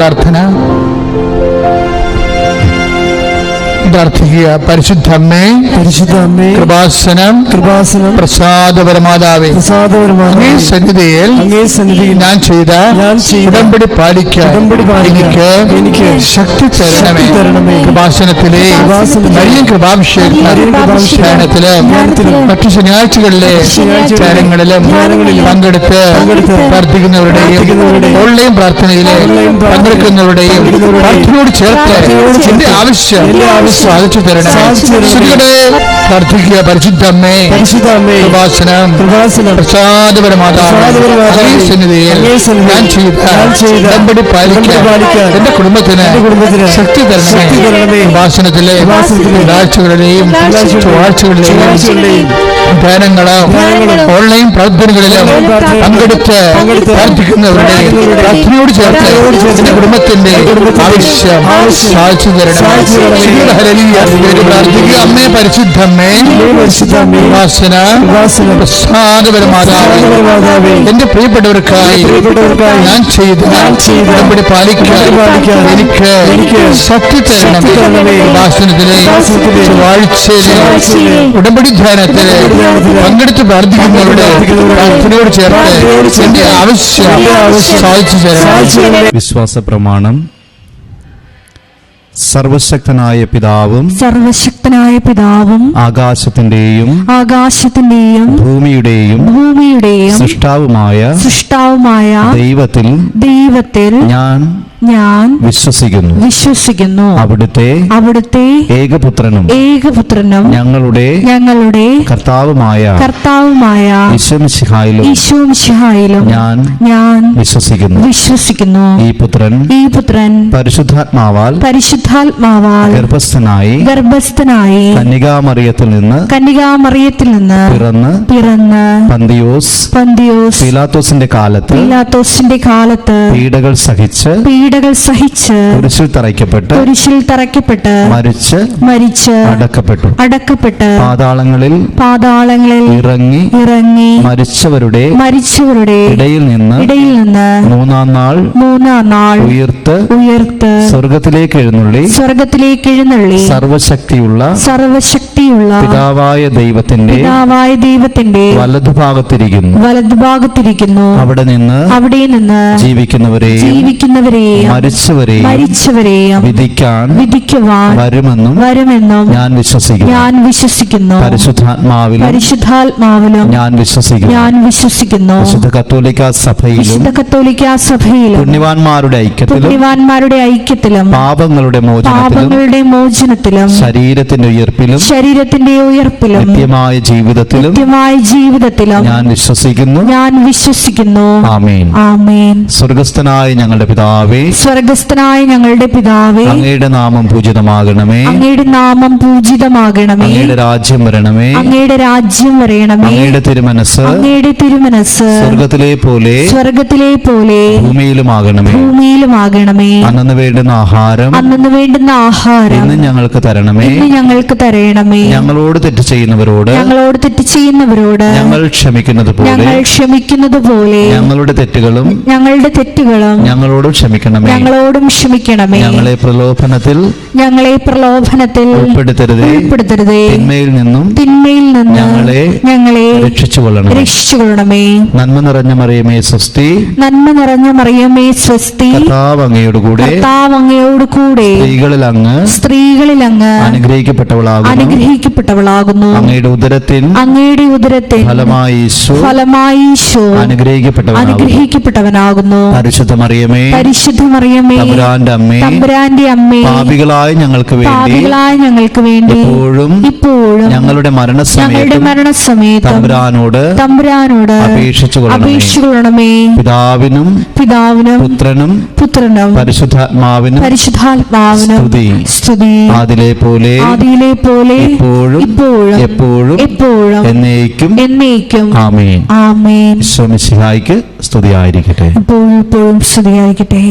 പ്രാർത്ഥന പ്രാർത്ഥിക്കുക. പരിശുദ്ധമ്മേ, കൃപാസനം പ്രസാദപരമാതാവേ, അങ്ങേ സന്നിധിയിൽ ഞാൻ ചെയ്ത ഉടമ്പടി പാലിക്കാൻ എനിക്ക് ശക്തി തരണമേ. കൃപാസനത്തിലെ വലിയ കൃപാഭിഷേകത്തില് മറ്റു ശനിയാഴ്ചകളിലെ ചാരങ്ങളിലും പങ്കെടുത്ത് പ്രാർത്ഥിക്കുന്നവരുടെയും ഓൺലൈൻ പ്രാർത്ഥനയിലെ പങ്കെടുക്കുന്നവരുടെയും പ്രാർത്ഥനയോട് ചേർത്ത് എന്റെ ആവശ്യം സാധിച്ചു തരണം. പ്രാർത്ഥിക്കുക. പരിശുദ്ധമ്മേ, കൃപാസനം പ്രസാദപരമാതാവേ, സന്നിധിയിൽ ഞാൻ ചെയ്ത ഉടമ്പടി പാലിക്കാൻ എന്റെ കുടുംബത്തിന് ശക്തി തരണമേ. കൃപാസനത്തിലെ ആഴ്ചകളിലെയും ചൊവ്വാഴ്ചകളിലെയും ധ്യാനങ്ങളും ഓൺലൈൻ പ്രാർത്ഥനകളിലും പങ്കെടുത്ത് പ്രാർത്ഥിക്കുന്നവരുടെ പ്രാർത്ഥനയോട് ചേർത്ത് എന്റെ കുടുംബത്തിന്റെ ആവശ്യം സാധിച്ചു തരണം. പ്രാർത്ഥിക്കുക. അമ്മേ, പരിശുദ്ധമ്മേ, പ്രസാദപരമാതാവേ, എന്റെ പ്രിയപ്പെട്ടവർക്കായി ഞാൻ ചെയ്ത ഉടമ്പടി പാലിക്കാൻ എനിക്ക് ശക്തി തരണമേ. ഭാഷണത്തിലെ ചൊവ്വാഴ്ചയിലെ ഉടമ്പടി ധ്യാനത്തില് പങ്കെടുത്ത് പ്രാർത്ഥിക്കുന്നവരുടെ പ്രാർത്ഥനയോട് ചേർത്ത് എന്റെ ആവശ്യം സാധിച്ചു തരണം. വിശ്വാസ പ്രമാണം. സർവശക്തനായ പിതാവും ആകാശത്തിന്റെയും ഭൂമിയുടെയും സൃഷ്ടാവുമായ ദൈവത്തിൽ ഞാൻ വിശ്വസിക്കുന്നു. അവിടുത്തെ ഏകപുത്രനും ഞങ്ങളുടെ കർത്താവുമായ ഈശോമിശിഹായിലും ഞാൻ വിശ്വസിക്കുന്നു. ഈ പുത്രൻ പരിശുദ്ധാത്മാവാൽ ഗർഭസ്ഥനായി കന്യകാമറിയത്തിൽ നിന്ന് പിറന്ന് പന്തിയോസ് പീലാത്തോസിന്റെ കാലത്ത് പീഡകൾ സഹിച്ച് കുരിശിൽ തറയ്ക്കപ്പെട്ട് മരിച്ച് അടക്കപ്പെട്ട് പാതാളങ്ങളിൽ ഇറങ്ങി മരിച്ചവരുടെ ഇടയിൽ നിന്ന് മൂന്നാം നാൾ ഉയർത്ത് സ്വർഗത്തിലേക്ക് എഴുന്നള്ളി സർവശക്തിയുള്ള പിതാവായ ദൈവത്തിന്റെ വലതുഭാഗത്തിരിക്കുന്നു. അവിടെ നിന്ന് ജീവിക്കുന്നവരെയും മരിച്ചവരെയും വിധിക്കുവാൻ വരുമെന്നും ഞാൻ വിശ്വസിക്കുന്നു. പരിശുദ്ധാത്മാവിലും ഞാൻ വിശ്വസിക്കുന്നു. വിശുദ്ധ കത്തോലിക്കാ സഭയിലും പുണ്യവാന്മാരുടെ ഐക്യത്തിലും പാപങ്ങളുടെ മോചനത്തിലും ശരീരത്തിന്റെ ഉയർപ്പിലും നിത്യമായ ജീവിതത്തിലും ഞാൻ വിശ്വസിക്കുന്നു. ആമേൻ. സ്വർഗസ്ഥനായ ഞങ്ങളുടെ പിതാവേ, അങ്ങയുടെ നാമം പൂജിതമാകണമേ. അങ്ങയുടെ രാജ്യം വരണമേ. അങ്ങയുടെ തിരുമനസ് സ്വർഗത്തിലെ പോലെ ഭൂമിയിലുമാകണമേ. അന്നു വേണ്ടുന്ന ആഹാരം ഇന്ന് ഞങ്ങൾക്ക് തരണമേ. ഞങ്ങളോട് തെറ്റ് ചെയ്യുന്നവരോട് ഞങ്ങൾ ക്ഷമിക്കുന്നത് പോലെ ഞങ്ങളുടെ തെറ്റുകളും ഞങ്ങളോടും ക്ഷമിക്കണമേ. ഞങ്ങളെ പ്രലോഭനത്തിൽ ഉൾപ്പെടുത്തരുതേ. തിന്മയിൽ നിന്നും ഞങ്ങളെ രക്ഷിച്ചുകൊള്ളണമേ. നന്മ നിറഞ്ഞ മറിയമേ സ്വസ്തി. കർത്താവ് അങ്ങയോട് കൂടെ സ്ത്രീകളിൽ അങ്ങ് അനുഗ്രഹിക്കപ്പെട്ടവളാകുന്നു. അങ്ങയുടെ ഉദരത്തിൻ ഫലമായി ഈശോ അനുഗ്രഹിക്കപ്പെട്ടവനാകുന്നു. പരിശുദ്ധ മറിയമേ, തമ്പുരാന്റെ അമ്മേ, പാപികളായ ഞങ്ങൾക്ക് വേണ്ടി ഇപ്പോഴും ഞങ്ങളുടെ മരണസമയത്തും തമ്പുരാനോട് അപേക്ഷിച്ചുകൊള്ളണമേ. പിതാവിനും പുത്രനും പരിശുദ്ധാത്മാവിനും സ്തുതി. ആദിലെ പോലെ എപ്പോഴും എന്നേക്കും. ആമേൻ. ഈശോ മിശിഹായ്ക്ക് സ്തുതിയായിരിക്കട്ടെ. എപ്പോഴും സ്തുതിയായിരിക്കട്ടെ.